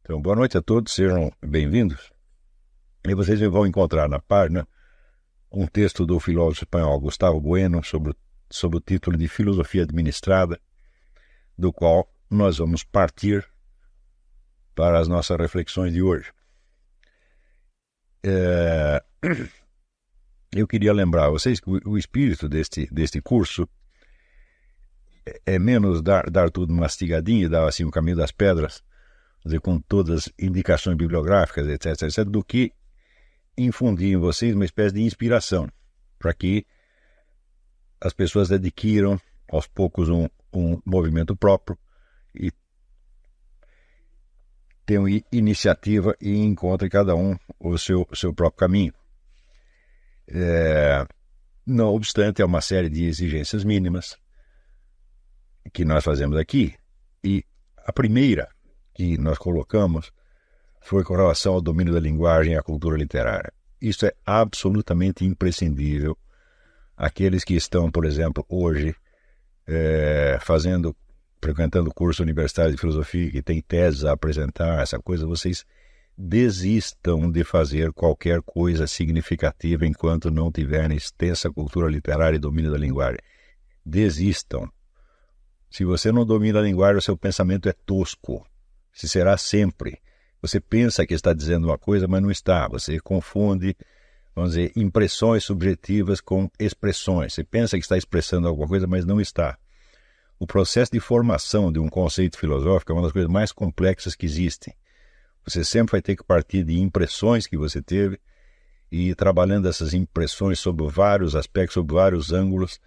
Então, boa noite a todos, sejam bem-vindos. E vocês vão encontrar na página um texto do filósofo espanhol Gustavo Bueno sobre o título de Filosofia Administrada, do qual nós vamos partir para as nossas reflexões de hoje. Eu queria lembrar a vocês que o espírito deste curso é menos dar tudo mastigadinho e dar assim o caminho das pedras, dizer, com todas as indicações bibliográficas, etc., do que infundir em vocês uma espécie de inspiração, para que as pessoas adquiram aos poucos um movimento próprio e tenham iniciativa e encontrem cada um o seu próprio caminho. Não obstante, é uma série de exigências mínimas que nós fazemos aqui, e a primeira que nós colocamos foi com relação ao domínio da linguagem e à cultura literária. Isso é absolutamente imprescindível. Aqueles que estão, por exemplo, hoje frequentando o curso universitário de filosofia, que tem teses a apresentar, essa coisa, vocês desistam de fazer qualquer coisa significativa enquanto não tiverem extensa cultura literária e domínio da linguagem. Desistam. Se você não domina a linguagem, o seu pensamento é tosco. Se será sempre. Você pensa que está dizendo uma coisa, mas não está. Você confunde, vamos dizer, impressões subjetivas com expressões. Você pensa que está expressando alguma coisa, mas não está. O processo de formação de um conceito filosófico é uma das coisas mais complexas que existem. Você sempre vai ter que partir de impressões que você teve e ir trabalhando essas impressões sob vários aspectos, sob vários ângulos,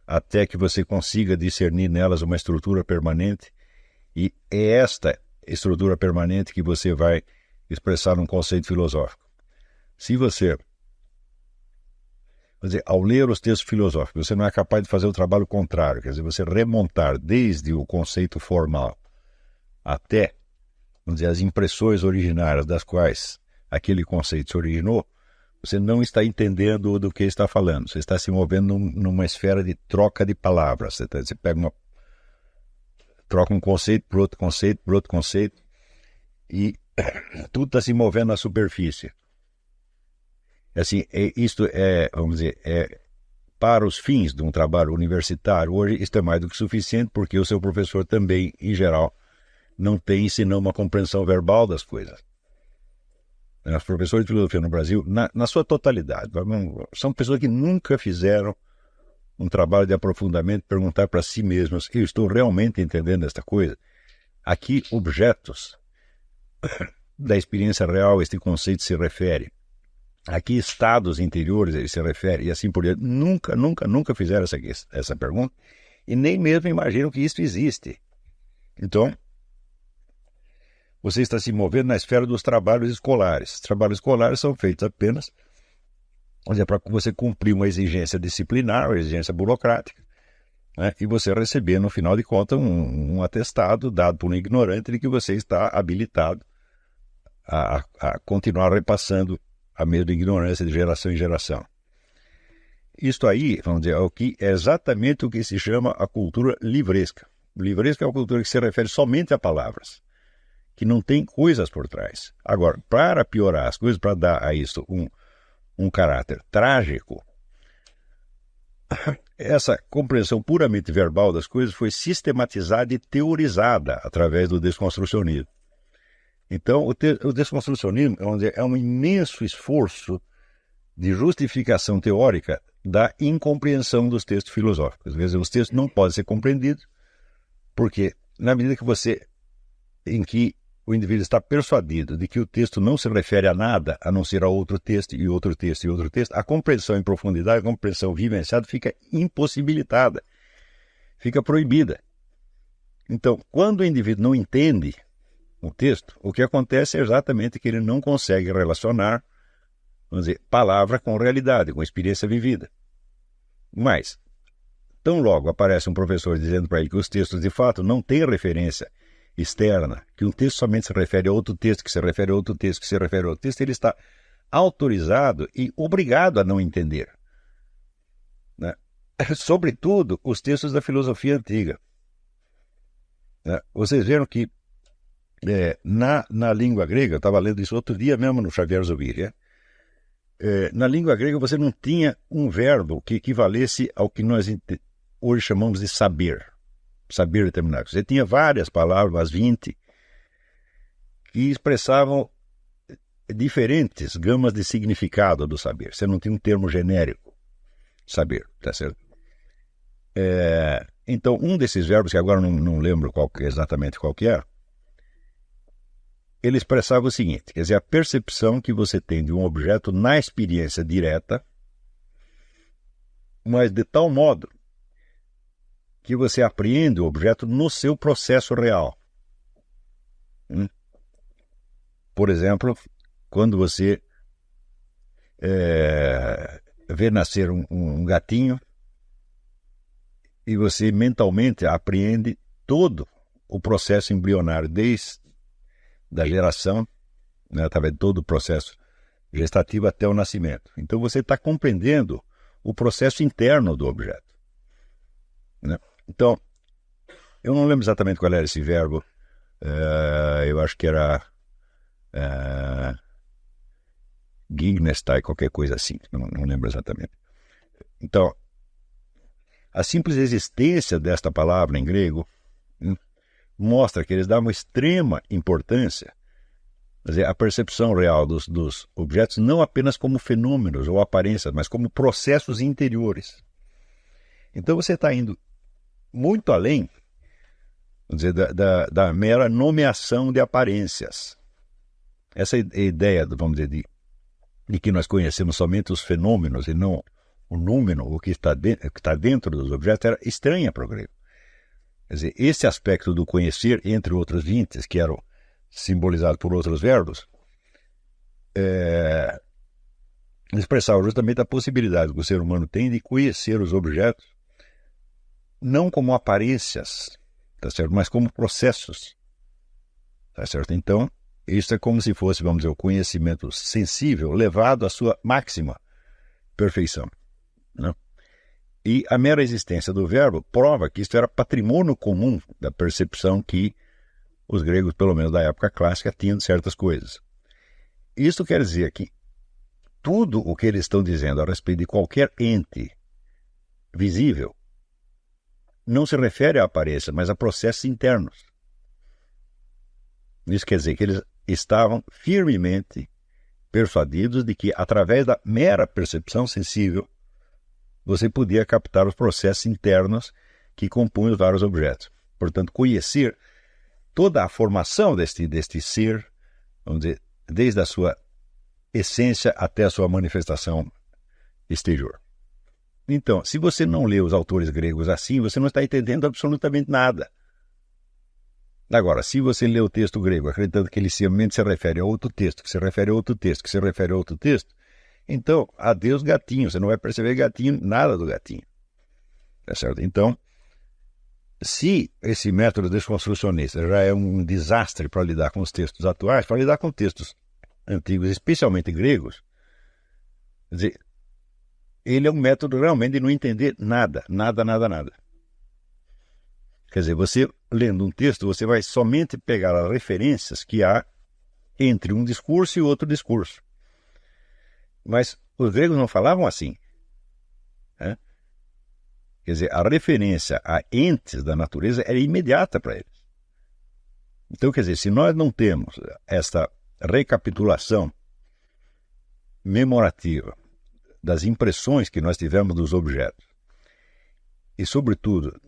até que você consiga discernir nelas uma estrutura permanente, e é esta estrutura permanente que você vai expressar num conceito filosófico. Se você, quer dizer, ao ler os textos filosóficos, você não é capaz de fazer o trabalho contrário, quer dizer, você remontar desde o conceito formal até, vamos dizer, as impressões originárias das quais aquele conceito se originou, você não está entendendo do que está falando. Você está se movendo numa esfera de troca de palavras. Você troca um conceito por outro conceito, por outro conceito, e tudo está se movendo na superfície. Assim, isto é, vamos dizer, para os fins de um trabalho universitário, hoje isto é mais do que suficiente, porque o seu professor também, em geral, não tem senão uma compreensão verbal das coisas. Os professores de filosofia no Brasil, na sua totalidade, são pessoas que nunca fizeram um trabalho de aprofundamento, perguntar para si mesmos: eu estou realmente entendendo esta coisa? Aqui, objetos da experiência real, este conceito se refere. Aqui, estados interiores, ele se refere, e assim por diante. Nunca fizeram essa pergunta, e nem mesmo imaginam que isso existe. Então, você está se movendo na esfera dos trabalhos escolares. Os trabalhos escolares são feitos apenas para você cumprir uma exigência disciplinar, uma exigência burocrática, né? E você receber, no final de contas, um atestado dado por um ignorante de que você está habilitado a continuar repassando a mesma ignorância de geração em geração. Isto aí, vamos dizer, é exatamente o que se chama a cultura livresca. Livresca é uma cultura que se refere somente a palavras, que não tem coisas por trás. Agora, para piorar as coisas, para dar a isso um caráter trágico, essa compreensão puramente verbal das coisas foi sistematizada e teorizada através do desconstrucionismo. Então, o desconstrucionismo, vamos dizer, é um imenso esforço de justificação teórica da incompreensão dos textos filosóficos. Às vezes, os textos não podem ser compreendidos, porque na medida em que o indivíduo está persuadido de que o texto não se refere a nada, a não ser a outro texto e outro texto e outro texto, a compreensão em profundidade, a compreensão vivenciada fica impossibilitada, fica proibida. Então, quando o indivíduo não entende o texto, o que acontece é exatamente que ele não consegue relacionar, vamos dizer, palavra com realidade, com experiência vivida. Mas, tão logo aparece um professor dizendo para ele que os textos de fato não têm referência externa, que um texto somente se refere a outro texto, que se refere a outro texto, que se refere a outro texto, ele está autorizado e obrigado a não entender, né? Sobretudo os textos da filosofia antiga, né? Vocês viram que Na língua grega, eu estava lendo isso outro dia mesmo no Xavier Zubiri, na língua grega você não tinha um verbo que equivalesse ao que nós hoje chamamos de saber determinado. Você tinha várias palavras, umas 20, que expressavam diferentes gamas de significado do saber. Você não tinha um termo genérico, saber, tá certo? Então, um desses verbos, que agora não lembro exatamente qual que é, ele expressava o seguinte, quer dizer, a percepção que você tem de um objeto na experiência direta, mas de tal modo que você apreende o objeto no seu processo real. Por exemplo, quando você vê nascer um gatinho e você mentalmente apreende todo o processo embrionário, desde da geração, né, através de todo o processo gestativo até o nascimento. Então você está compreendendo o processo interno do objeto, né? Então, eu não lembro exatamente qual era esse verbo, eu acho que era Gignestai, qualquer coisa assim, não lembro exatamente. Então, a simples existência desta palavra em grego mostra que eles davam extrema importância, quer dizer, a percepção real dos objetos não apenas como fenômenos ou aparências, mas como processos interiores. Então você está indo muito além, vamos dizer, da mera nomeação de aparências. Essa ideia, vamos dizer, de que nós conhecemos somente os fenômenos e não o número, o que está dentro dos objetos, era estranha para o grego. Quer dizer, esse aspecto do conhecer, entre outros 20, que eram simbolizados por outros verbos, expressava justamente a possibilidade que o ser humano tem de conhecer os objetos não como aparências, tá certo? Mas como processos. Tá certo? Então, isso é como se fosse, vamos dizer, o conhecimento sensível levado à sua máxima perfeição, né? E a mera existência do verbo prova que isto era patrimônio comum da percepção que os gregos, pelo menos da época clássica, tinham de certas coisas. Isso quer dizer que tudo o que eles estão dizendo a respeito de qualquer ente visível não se refere à aparência, mas a processos internos. Isso quer dizer que eles estavam firmemente persuadidos de que, através da mera percepção sensível, você podia captar os processos internos que compunham os vários objetos. Portanto, conhecer toda a formação deste ser, vamos dizer, desde a sua essência até a sua manifestação exterior. Então, se você não lê os autores gregos assim, você não está entendendo absolutamente nada. Agora, se você lê o texto grego acreditando que ele simplesmente se refere a outro texto, que se refere a outro texto, que se refere a outro texto, então, adeus gatinho, você não vai perceber gatinho, nada do gatinho. Tá certo? Então, se esse método desconstrucionista já é um desastre para lidar com os textos atuais, para lidar com textos antigos, especialmente gregos, quer dizer, ele é um método realmente de não entender nada. Quer dizer, você lendo um texto, você vai somente pegar as referências que há entre um discurso e outro discurso. Mas os gregos não falavam assim, né? Quer dizer, a referência a entes da natureza era imediata para eles. Então, quer dizer, se nós não temos esta recapitulação memorativa das impressões que nós tivemos dos objetos e, sobretudo,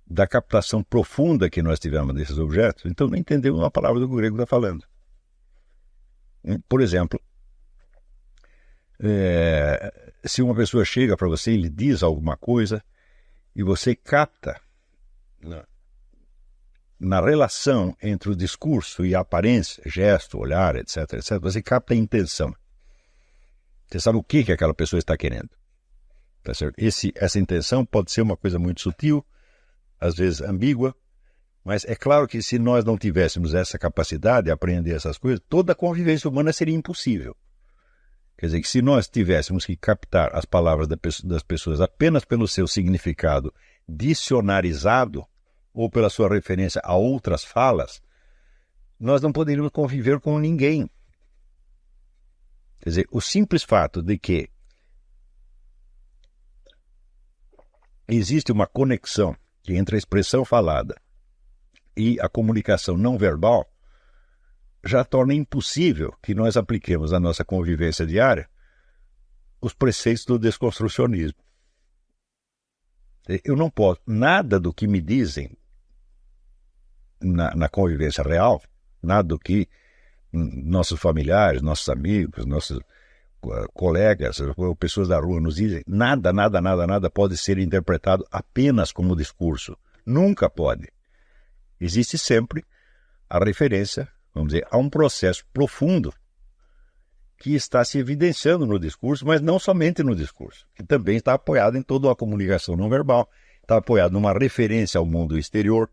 da captação profunda que nós tivemos desses objetos, então não entendemos uma palavra do que o grego está falando. Por exemplo, se uma pessoa chega para você e lhe diz alguma coisa e você capta na relação entre o discurso e a aparência, gesto, olhar, etc., você capta a intenção. Você sabe o que aquela pessoa está querendo. Tá certo? Essa intenção pode ser uma coisa muito sutil, às vezes ambígua, mas é claro que se nós não tivéssemos essa capacidade de aprender essas coisas, toda a convivência humana seria impossível. Quer dizer, que se nós tivéssemos que captar as palavras das pessoas apenas pelo seu significado dicionarizado ou pela sua referência a outras falas, nós não poderíamos conviver com ninguém. Quer dizer, o simples fato de que existe uma conexão entre a expressão falada e a comunicação não verbal já torna impossível que nós apliquemos à nossa convivência diária os preceitos do desconstrucionismo. Eu não posso, nada do que me dizem na convivência real, nada do que nossos familiares, nossos amigos, nossos colegas, ou pessoas da rua nos dizem, nada pode ser interpretado apenas como discurso. Nunca pode. Existe sempre a referência, vamos dizer, a um processo profundo que está se evidenciando no discurso, mas não somente no discurso, que também está apoiado em toda a comunicação não verbal, está apoiado numa referência ao mundo exterior.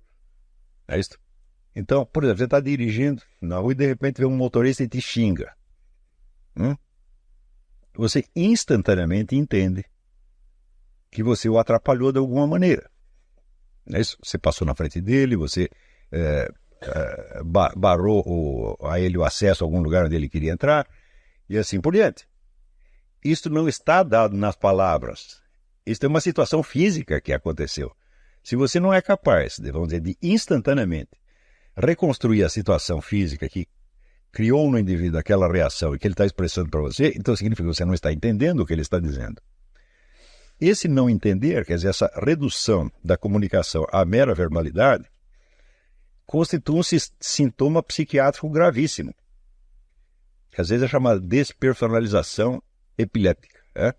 É isso? Então, por exemplo, você está dirigindo na rua e de repente vê um motorista e te xinga. Você instantaneamente entende que você o atrapalhou de alguma maneira. É isso? Você passou na frente dele, você barrou a ele o acesso a algum lugar onde ele queria entrar, e assim por diante. Isto não está dado nas palavras. Isto é uma situação física que aconteceu. Se você não é capaz, vamos dizer, de instantaneamente reconstruir a situação física que criou no indivíduo aquela reação e que ele está expressando para você, então significa que você não está entendendo o que ele está dizendo. Esse não entender, quer dizer, essa redução da comunicação à mera verbalidade, constitui um sintoma psiquiátrico gravíssimo, que às vezes é chamada despersonalização epilética. Quer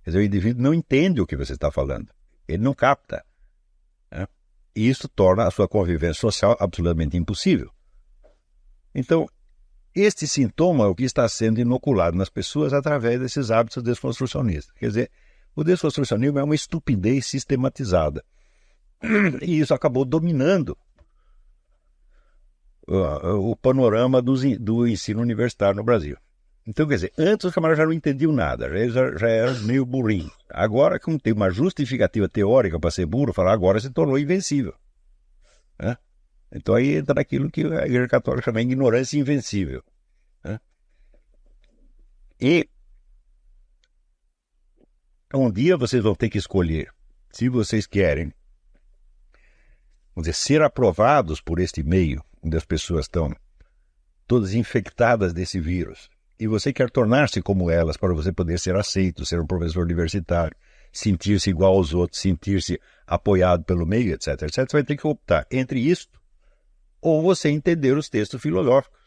dizer, o indivíduo não entende o que você está falando, ele não capta. E isso torna a sua convivência social absolutamente impossível. Então, este sintoma é o que está sendo inoculado nas pessoas através desses hábitos desconstrucionistas. Quer dizer, o desconstrucionismo é uma estupidez sistematizada. E isso acabou dominando o panorama do ensino universitário no Brasil. Então, quer dizer, antes os camaradas já não entendiam nada, já eram meio burrinhos. Agora, como tem uma justificativa teórica para ser burro, falar agora se tornou invencível. Então aí entra naquilo que a Igreja Católica chama de ignorância invencível. E um dia vocês vão ter que escolher se vocês querem, vamos dizer, ser aprovados por este meio, onde as pessoas estão todas infectadas desse vírus, e você quer tornar-se como elas para você poder ser aceito, ser um professor universitário, sentir-se igual aos outros, sentir-se apoiado pelo meio, etc, etc. Você vai ter que optar entre isto ou você entender os textos filosóficos.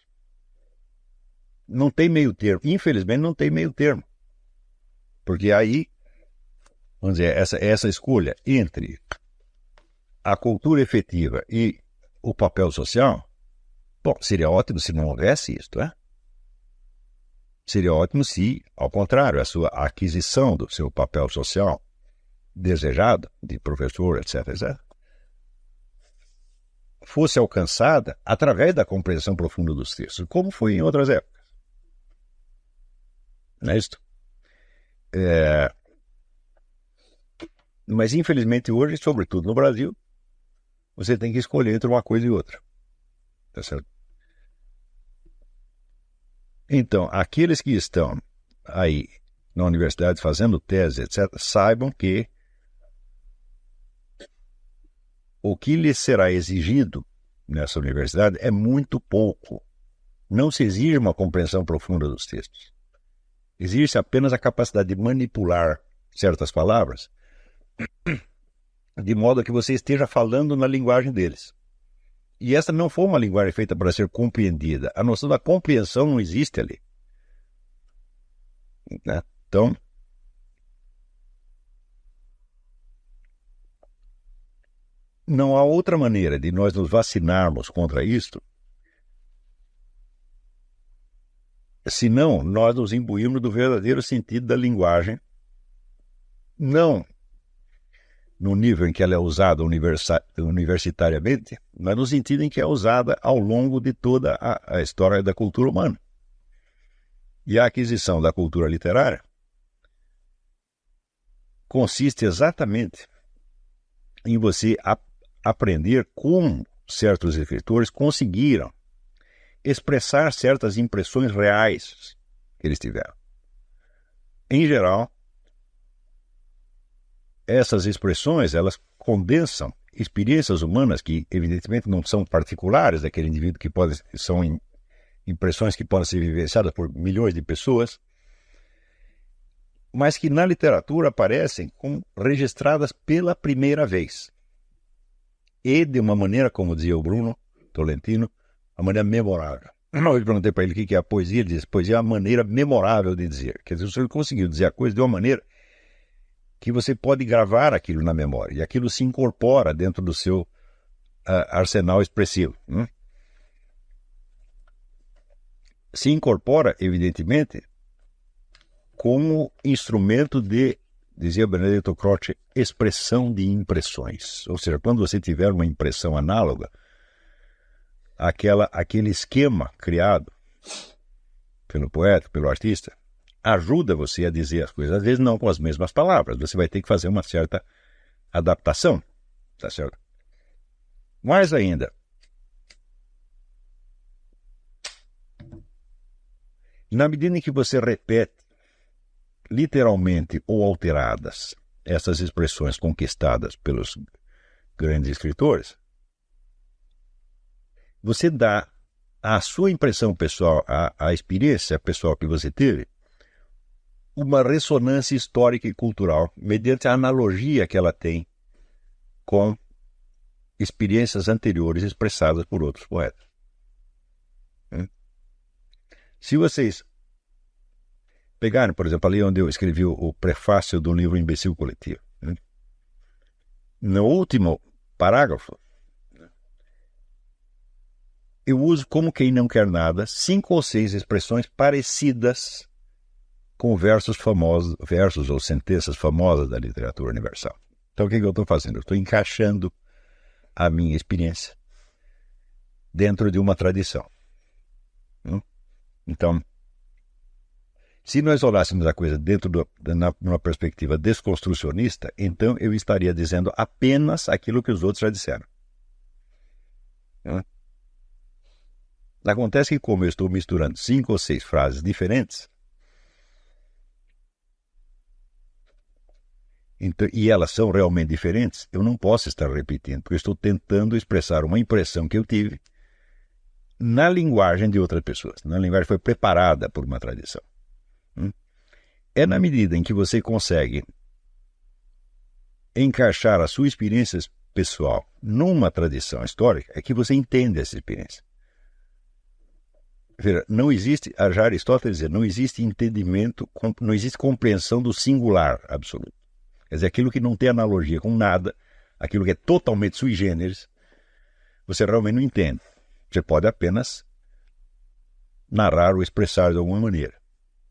Não tem meio termo. Infelizmente não tem meio termo. Porque aí, vamos dizer, essa escolha entre a cultura efetiva e o papel social, bom, seria ótimo se não houvesse isso, Seria ótimo se, ao contrário, a sua aquisição do seu papel social desejado, de professor, etc., etc., fosse alcançada através da compreensão profunda dos textos, como foi em outras épocas. Não é isto? Mas, infelizmente, hoje, sobretudo no Brasil, você tem que escolher entre uma coisa e outra. Tá certo? Então, aqueles que estão aí na universidade fazendo tese, etc., saibam que o que lhes será exigido nessa universidade é muito pouco. Não se exige uma compreensão profunda dos textos. Exige apenas a capacidade de manipular certas palavras de modo que você esteja falando na linguagem deles. E essa não foi uma linguagem feita para ser compreendida. A noção da compreensão não existe ali. Então, não há outra maneira de nós nos vacinarmos contra isto senão nós nos imbuirmos do verdadeiro sentido da linguagem, não no nível em que ela é usada universitariamente, mas no sentido em que é usada ao longo de toda a história da cultura humana. E a aquisição da cultura literária consiste exatamente em você aprender como certos escritores conseguiram expressar certas impressões reais que eles tiveram. Em geral, essas expressões, elas condensam experiências humanas que, evidentemente, não são particulares daquele indivíduo, são impressões que podem ser vivenciadas por milhões de pessoas, mas que na literatura aparecem como registradas pela primeira vez. E de uma maneira, como dizia o Bruno Tolentino, uma maneira memorável. Eu perguntei para ele o que é a poesia, ele disse, poesia é uma maneira memorável de dizer. Quer dizer, você conseguiu dizer a coisa de uma maneira que você pode gravar aquilo na memória, e aquilo se incorpora dentro do seu arsenal expressivo. Se incorpora, evidentemente, como instrumento de, dizia Benedetto Croce, expressão de impressões. Ou seja, quando você tiver uma impressão análoga, aquele esquema criado pelo poeta, pelo artista, ajuda você a dizer as coisas. Às vezes não com as mesmas palavras, você vai ter que fazer uma certa adaptação, tá certo? Mais ainda, na medida em que você repete literalmente ou alteradas essas expressões conquistadas pelos grandes escritores, você dá à sua impressão pessoal, à experiência pessoal que você teve, uma ressonância histórica e cultural, mediante a analogia que ela tem com experiências anteriores expressadas por outros poetas. Se vocês pegarem, por exemplo, ali onde eu escrevi o prefácio do livro Imbecil Coletivo, no último parágrafo, eu uso como quem não quer nada 5 ou 6 expressões parecidas com versos ou sentenças famosas da literatura universal. Então o que eu estou fazendo? Eu estou encaixando a minha experiência dentro de uma tradição. Então, se nós olhássemos a coisa dentro numa perspectiva desconstrucionista, então eu estaria dizendo apenas aquilo que os outros já disseram. Acontece que, como eu estou misturando 5 ou 6 frases diferentes, então, e elas são realmente diferentes, eu não posso estar repetindo, porque eu estou tentando expressar uma impressão que eu tive na linguagem de outras pessoas. Na linguagem que foi preparada por uma tradição. É na medida em que você consegue encaixar a sua experiência pessoal numa tradição histórica, é que você entende essa experiência. Não existe, já Aristóteles dizia, não existe entendimento, não existe compreensão do singular absoluto. Quer dizer, aquilo que não tem analogia com nada, aquilo que é totalmente sui generis, você realmente não entende. Você pode apenas narrar ou expressar de alguma maneira.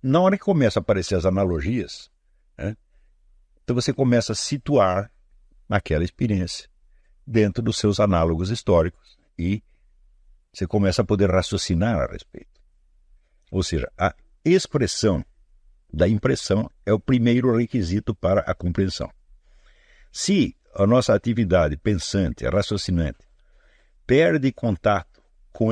Na hora que começa a aparecer as analogias, então você começa a situar aquela experiência dentro dos seus análogos históricos e você começa a poder raciocinar a respeito. Ou seja, a expressão da impressão é o primeiro requisito para a compreensão. Se a nossa atividade pensante, raciocinante, perde contato com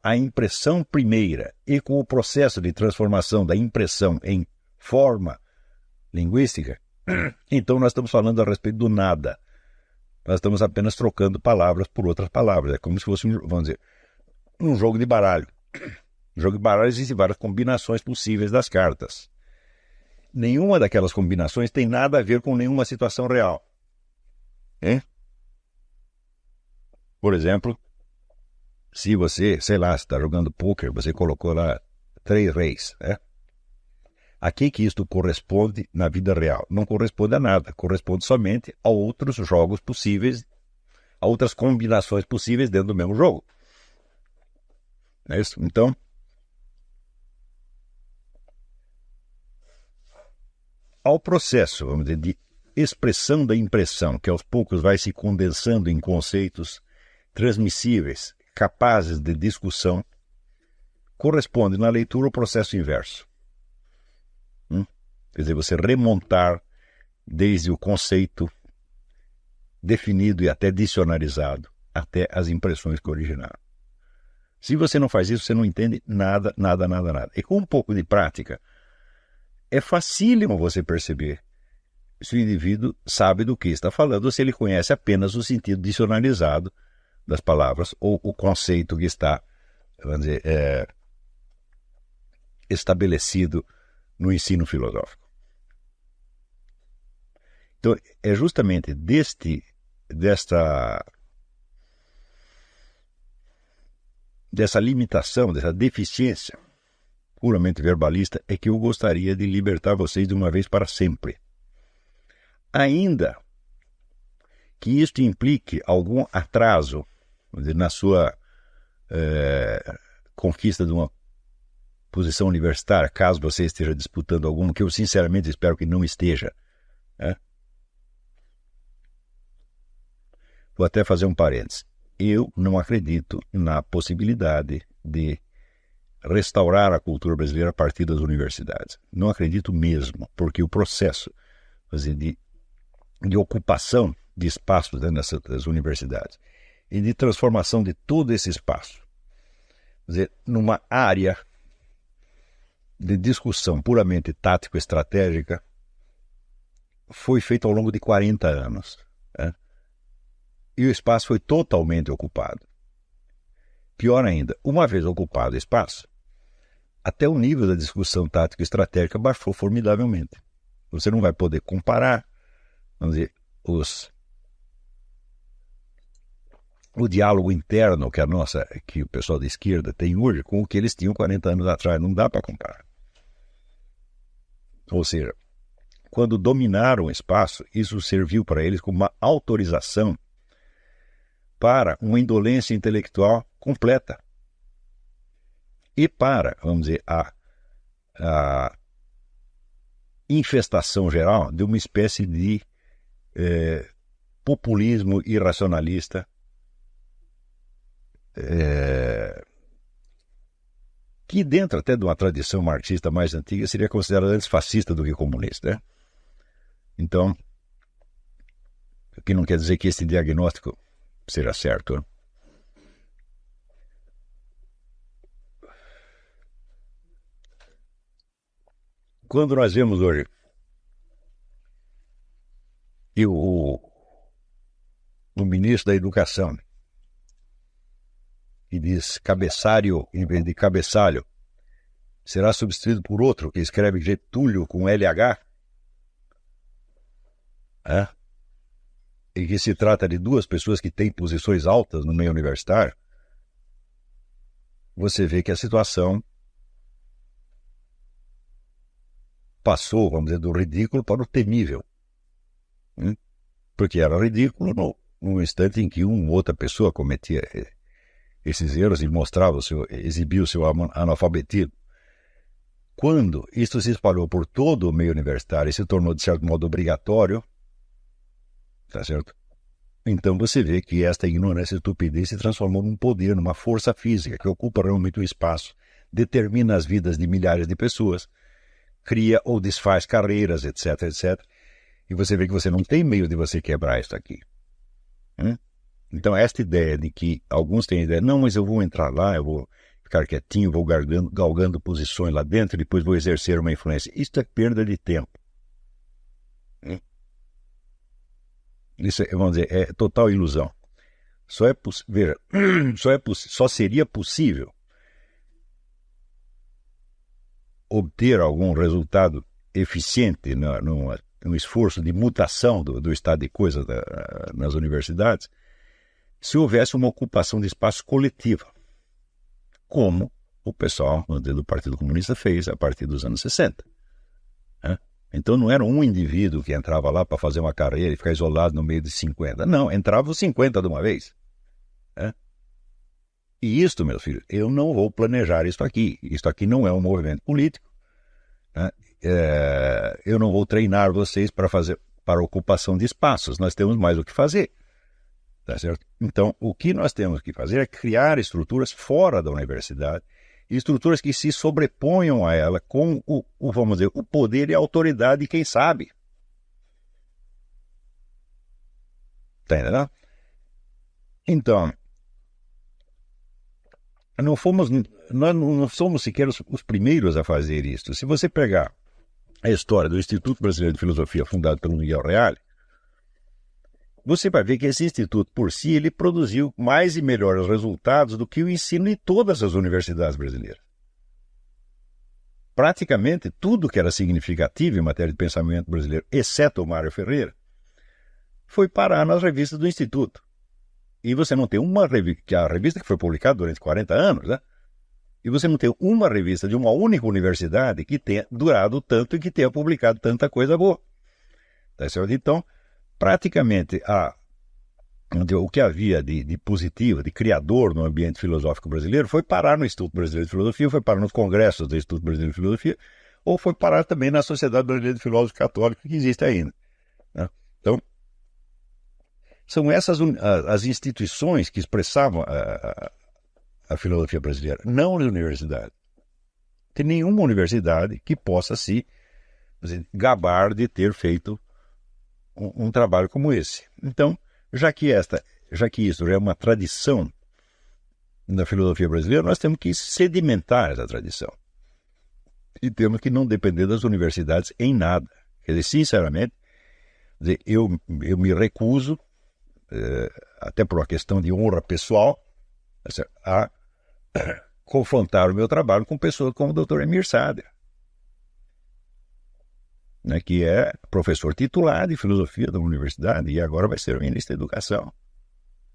a impressão primeira e com o processo de transformação da impressão em forma linguística, então nós estamos falando a respeito do nada. Nós estamos apenas trocando palavras por outras palavras. É como se fosse, vamos dizer, um jogo de baralho. No jogo de baralho existem várias combinações possíveis das cartas. Nenhuma daquelas combinações tem nada a ver com nenhuma situação real. Por exemplo, se você, sei lá, está jogando pôquer, você colocou lá 3 reis. A que isto corresponde na vida real? Não corresponde a nada. Corresponde somente a outros jogos possíveis, a outras combinações possíveis dentro do mesmo jogo. É isso? Então, ao processo, vamos dizer, de expressão da impressão, que aos poucos vai se condensando em conceitos transmissíveis, capazes de discussão, corresponde na leitura o processo inverso. Quer dizer, você remontar desde o conceito definido e até dicionarizado, até as impressões que originaram. Se você não faz isso, você não entende nada, nada, nada, nada. E com um pouco de prática, é facílimo você perceber se o indivíduo sabe do que está falando ou se ele conhece apenas o sentido dicionarizado das palavras ou o conceito que está, vamos dizer, estabelecido no ensino filosófico. Então, é justamente dessa limitação, dessa deficiência puramente verbalista, é que eu gostaria de libertar vocês de uma vez para sempre. Ainda que isto implique algum atraso, vamos dizer, na sua conquista de uma posição universitária, caso você esteja disputando alguma, que eu sinceramente espero que não esteja. Né? Vou até fazer um parênteses. Eu não acredito na possibilidade de restaurar a cultura brasileira a partir das universidades. Não acredito mesmo, porque o processo de ocupação de espaços dentro das universidades e de transformação de todo esse espaço, quer dizer, numa área de discussão puramente tático-estratégica, foi feito ao longo de 40 anos. Né? E o espaço foi totalmente ocupado. Pior ainda, uma vez ocupado o espaço, até o nível da discussão tático-estratégica baixou formidavelmente. Você não vai poder comparar, vamos dizer, o diálogo interno que o pessoal da esquerda tem hoje com o que eles tinham 40 anos atrás. Não dá para comparar. Ou seja, quando dominaram o espaço, isso serviu para eles como uma autorização para uma indolência intelectual completa. E para, vamos dizer, a infestação geral de uma espécie de populismo irracionalista que dentro até de uma tradição marxista mais antiga seria considerado antes fascista do que comunista. Né? Então, o que não quer dizer que esse diagnóstico seja certo. Né? Quando nós vemos hoje que o ministro da Educação, que diz cabeçalho em vez de cabeçalho, será substituído por outro que escreve Getúlio com LH, e que se trata de duas pessoas que têm posições altas no meio universitário, você vê que a situação passou, vamos dizer, do ridículo para o temível. Porque era ridículo no instante em que uma outra pessoa cometia esses erros e exibia o seu analfabetismo. Quando isso se espalhou por todo o meio universitário e se tornou, de certo modo, obrigatório, tá certo? Então você vê que esta ignorância e estupidez se transformou num poder, numa força física que ocupa realmente o espaço, determina as vidas de milhares de pessoas, cria ou desfaz carreiras, etc, etc. E você vê que você não tem meio de você quebrar isso aqui. Então esta ideia de que alguns têm a ideia, não, mas eu vou entrar lá, eu vou ficar quietinho, vou galgando posições lá dentro e depois vou exercer uma influência. Isso é perda de tempo. Isso, vamos dizer, é total ilusão. Só seria possível obter algum resultado eficiente no esforço de mutação do estado de coisas nas universidades se houvesse uma ocupação de espaço coletiva, como o pessoal do Partido Comunista fez a partir dos anos 60. Então não era um indivíduo que entrava lá para fazer uma carreira e ficar isolado no meio de 50. Não, entravam os 50 de uma vez. E isto, meus filhos, eu não vou planejar isso aqui. Isto aqui não é um movimento político. Eu não vou treinar vocês para a ocupação de espaços. Nós temos mais o que fazer. Tá certo? Então, o que nós temos que fazer é criar estruturas fora da universidade, estruturas que se sobreponham a ela com vamos dizer, o poder e a autoridade de quem sabe. Tá entendendo? Então, nós não somos sequer os primeiros a fazer isso. Se você pegar a história do Instituto Brasileiro de Filosofia, fundado pelo Miguel Reale, você vai ver que esse instituto, por si, ele produziu mais e melhores resultados do que o ensino em todas as universidades brasileiras. Praticamente tudo que era significativo em matéria de pensamento brasileiro, exceto o Mário Ferreira, foi parar nas revistas do Instituto. E você não tem uma revista, que é a revista que foi publicada durante 40 anos, né? E você não tem uma revista de uma única universidade que tenha durado tanto e que tenha publicado tanta coisa boa. Tá certo? Então, praticamente o que havia de positivo, de criador no ambiente filosófico brasileiro foi parar no Instituto Brasileiro de Filosofia, foi parar nos congressos do Instituto Brasileiro de Filosofia, ou foi parar também na Sociedade Brasileira de Filósofos Católicos, que existe ainda, né? Então, são essas as instituições que expressavam a filosofia brasileira, não as universidades. Não tem nenhuma universidade que possa se gabar de ter feito um trabalho como esse. Então, já que isso já é uma tradição na filosofia brasileira, nós temos que sedimentar essa tradição. E temos que não depender das universidades em nada. Quer dizer, sinceramente, eu me recuso, até por uma questão de honra pessoal, a confrontar o meu trabalho com pessoas como o Dr. Emir Sader, né, que é professor titular de filosofia da universidade e agora vai ser o ministro da Educação.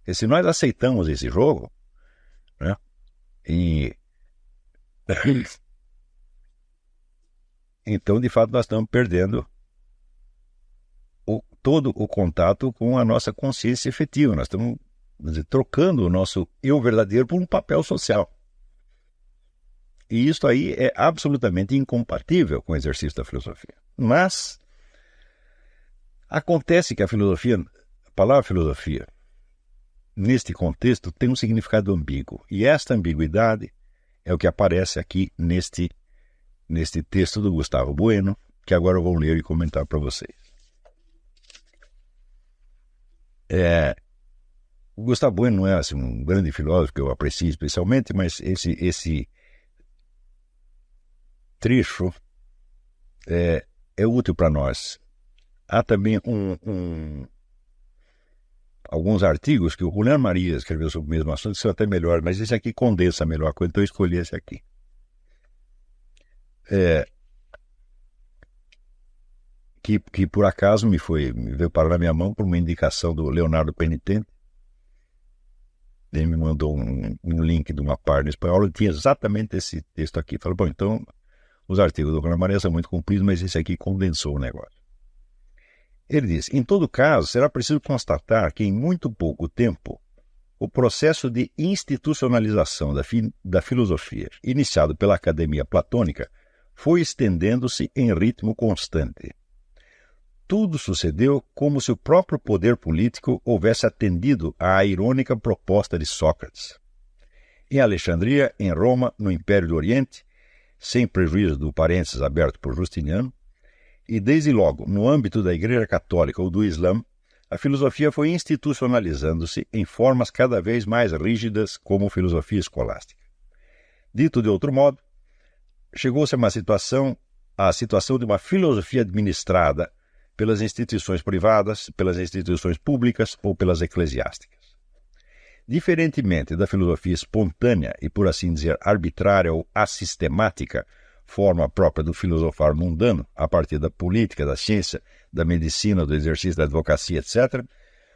E se nós aceitamos esse jogo, né, então, de fato, nós estamos perdendo todo o contato com a nossa consciência efetiva. Nós estamos trocando o nosso eu verdadeiro por um papel social. E isso aí é absolutamente incompatível com o exercício da filosofia. Mas acontece que a palavra filosofia, neste contexto, tem um significado ambíguo. E esta ambiguidade é o que aparece aqui neste texto do Gustavo Bueno, que agora eu vou ler e comentar para vocês. O Gustavo Bueno não é assim, um grande filósofo que eu aprecio especialmente, mas esse trecho é útil para nós. Há também alguns artigos que o Julián Maria escreveu sobre o mesmo assunto, que são até melhores, mas esse aqui condensa melhor a coisa, então eu escolhi esse aqui. Que por acaso me veio parar na minha mão por uma indicação do Leonardo Penitente. Ele me mandou um link de uma página em espanhol e tinha exatamente esse texto aqui. Falei, bom, então os artigos do Julián Maria são muito compridos, mas esse aqui condensou o negócio. Ele diz, em todo caso, será preciso constatar que em muito pouco tempo o processo de institucionalização da filosofia, iniciado pela Academia Platônica, foi estendendo-se em ritmo constante. Tudo sucedeu como se o próprio poder político houvesse atendido à irônica proposta de Sócrates. Em Alexandria, em Roma, no Império do Oriente, sem prejuízo do parênteses aberto por Justiniano, e desde logo no âmbito da Igreja Católica ou do Islã, a filosofia foi institucionalizando-se em formas cada vez mais rígidas como filosofia escolástica. Dito de outro modo, chegou-se à situação de uma filosofia administrada pelas instituições privadas, pelas instituições públicas ou pelas eclesiásticas. Diferentemente da filosofia espontânea e, por assim dizer, arbitrária ou assistemática, forma própria do filosofar mundano, a partir da política, da ciência, da medicina, do exercício da advocacia, etc.,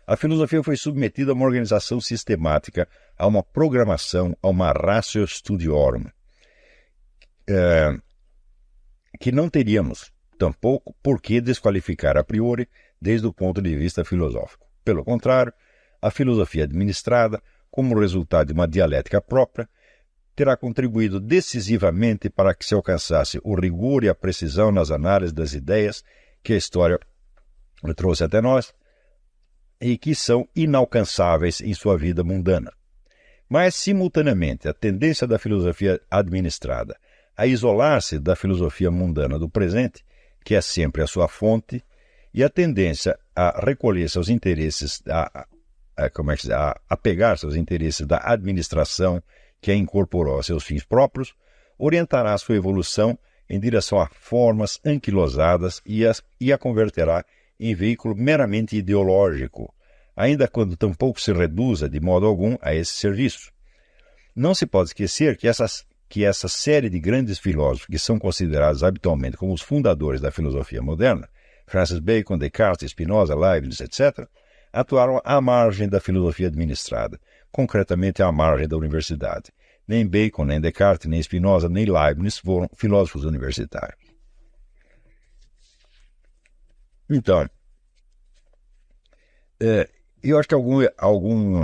a filosofia foi submetida a uma organização sistemática, a uma programação, a uma ratio studiorum, que não teríamos tampouco por que desqualificar a priori desde o ponto de vista filosófico. Pelo contrário, a filosofia administrada, como resultado de uma dialética própria, terá contribuído decisivamente para que se alcançasse o rigor e a precisão nas análises das ideias que a história trouxe até nós e que são inalcançáveis em sua vida mundana. Mas, simultaneamente, a tendência da filosofia administrada a isolar-se da filosofia mundana do presente, que é sempre a sua fonte, e a tendência a recolher-se aos interesses, a apegar-se aos interesses da administração que a incorporou a seus fins próprios, orientará sua evolução em direção a formas anquilosadas e a converterá em veículo meramente ideológico, ainda quando tampouco se reduza de modo algum a esse serviço. Não se pode esquecer que essa série de grandes filósofos que são considerados habitualmente como os fundadores da filosofia moderna, Francis Bacon, Descartes, Spinoza, Leibniz, etc., atuaram à margem da filosofia administrada, concretamente à margem da universidade. Nem Bacon, nem Descartes, nem Spinoza, nem Leibniz foram filósofos universitários. Então, eu acho que algum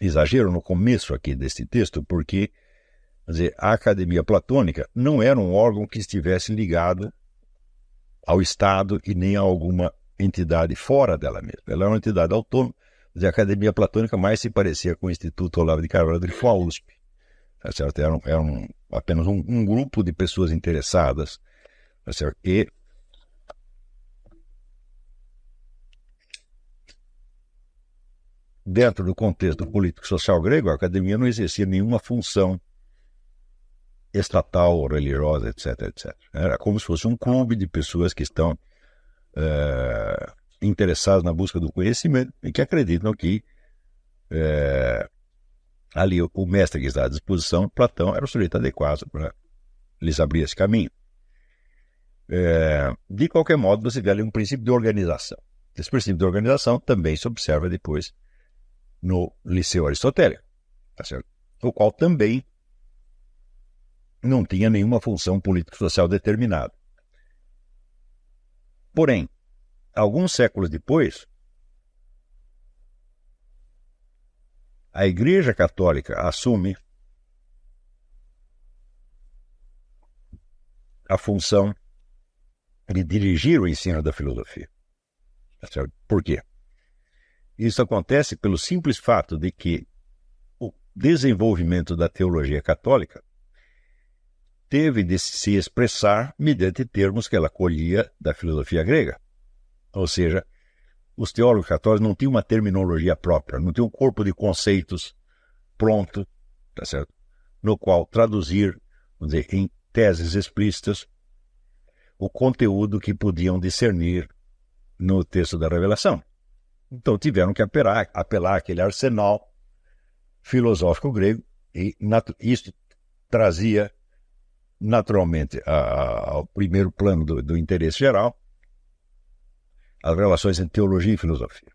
exagero no começo aqui desse texto, porque quer dizer, a Academia Platônica não era um órgão que estivesse ligado ao Estado e nem a alguma entidade fora dela mesma. Ela é uma entidade autônoma. A Academia Platônica mais se parecia com o Instituto Olavo de Carvalho e com a USP. Tá certo? Era apenas um grupo de pessoas interessadas. Tá certo? E dentro do contexto político-social grego, a academia não exercia nenhuma função estatal, religiosa, etc, etc. Era como se fosse um clube de pessoas que estão interessadas na busca do conhecimento e que acreditam que ali o mestre que está à disposição, Platão, era o sujeito adequado para lhes abrir esse caminho. De qualquer modo, você vê ali um princípio de organização. Esse princípio de organização também se observa depois no Liceu Aristotélico, tá certo? O qual também não tinha nenhuma função político-social determinada. Porém, alguns séculos depois, a Igreja Católica assume a função de dirigir o ensino da filosofia. Tá certo? Por quê? Isso acontece pelo simples fato de que o desenvolvimento da teologia católica teve de se expressar mediante termos que ela colhia da filosofia grega. Ou seja, os teólogos católicos não tinham uma terminologia própria, não tinham um corpo de conceitos pronto, tá certo? No qual traduzir, vamos dizer, em teses explícitas, o conteúdo que podiam discernir no texto da Revelação. Então tiveram que apelar àquele arsenal filosófico grego e isso trazia naturalmente ao primeiro plano do interesse geral as relações entre teologia e filosofia.